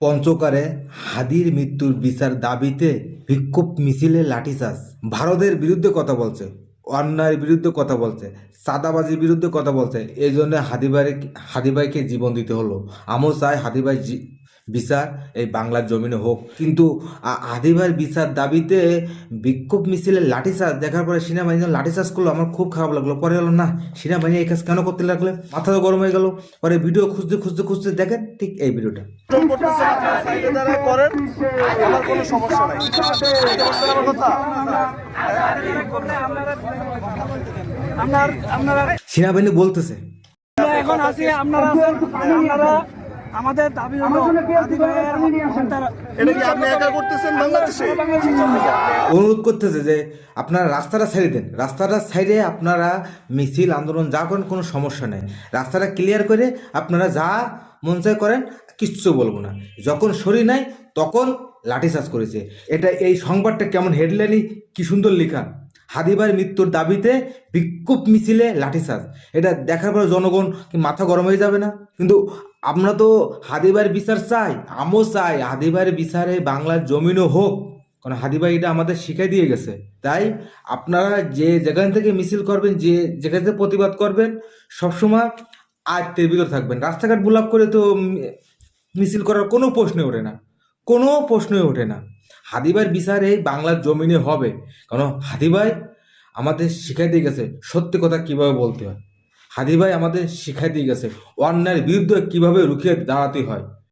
পঞ্চকারে হাদির মৃত্যুর বিচার দাবিতে বিক্ষোভ মিছিলে লাঠিচার্জ। ভারতের বিরুদ্ধে কথা বলছে, অন্যায়ের বিরুদ্ধে কথা বলছে, চাঁদাবাজির বিরুদ্ধে কথা বলছে। এই জন্য হাদিভাইকে জীবন দিতে হলো। আমিও চাই হাদিভাই বিচার এই বাংলার জমিনে হোক, কিন্তু হাদিভাইয়ের বিচার দাবিতে বিক্ষোভ মিছিলে লাঠিচার্জ দেখার পরে সেনাবাহিনী লাঠিচার্জ করলো। আমার খুব খারাপ লাগলো। পরে হলো না, সেনাবাহিনী এই কাজ কেন করতে লাগলে, মাথা তো গরম হয়ে গেল। পরে ভিডিও খুঁজতে খুঁজতে খুঁজতে দেখেন ঠিক এই ভিডিওটা। সেনাবাহিনী বলতেছে এখন আছি, আপনারা আছেন, আপনারা আমাদের দাবি হলো অনুরোধ করতেছে যে আপনারা রাস্তাটা ছেড়ে দেন, রাস্তাটা সাইডে আপনারা মিছিল আন্দোলন যা করেন কোনো সমস্যা নেই, রাস্তাটা ক্লিয়ার করে আপনারা যা মন চায় করেন, কিচ্ছু বলবো না। যখন সরি নাই তখন লাঠিচার্জ করেছে। এটা এই সংবাদটা কেমন হেডলাইনই কি সুন্দর লেখা, হাদিভাইয়ের মৃত্যুর দাবিতে বিক্ষোভ মিছিলে লাঠিচার্জ। এটা দেখার পর জনগণ কি মাথা গরম হয়ে যাবে না? কিন্তু আমরা তো হাদিভাইয়ের বিচার চাই, আমিও চাই হাদিভাইয়ের বিচারে বাংলার জমিনও হোক, কারণ হাদিভাই এটা আমাদের শিখাই দিয়ে গেছে। তাই আপনারা যে যেখান থেকে মিছিল করবেন, যে যেখান থেকে প্রতিবাদ করবেন, সবসময় আয়ত্তের ভিতর থাকবেন। রাস্তাঘাট ব্লক করে তো মিছিল করার কোনো প্রশ্নই ওঠে না, কোনো প্রশ্নই ওঠে না। হাদিভাইয়ের বিচার এই বাংলার জমিনে হবে, কারণ হাদিভাই আমাদের শিখাই দিয়ে গেছে সত্যি কথা কিভাবে বলতে হয়। হাদিভাই আমাদের শিখাই দিয়ে গেছে অন্যায়ের বিরুদ্ধে কিভাবে রুখে দাঁড়াতে হয়।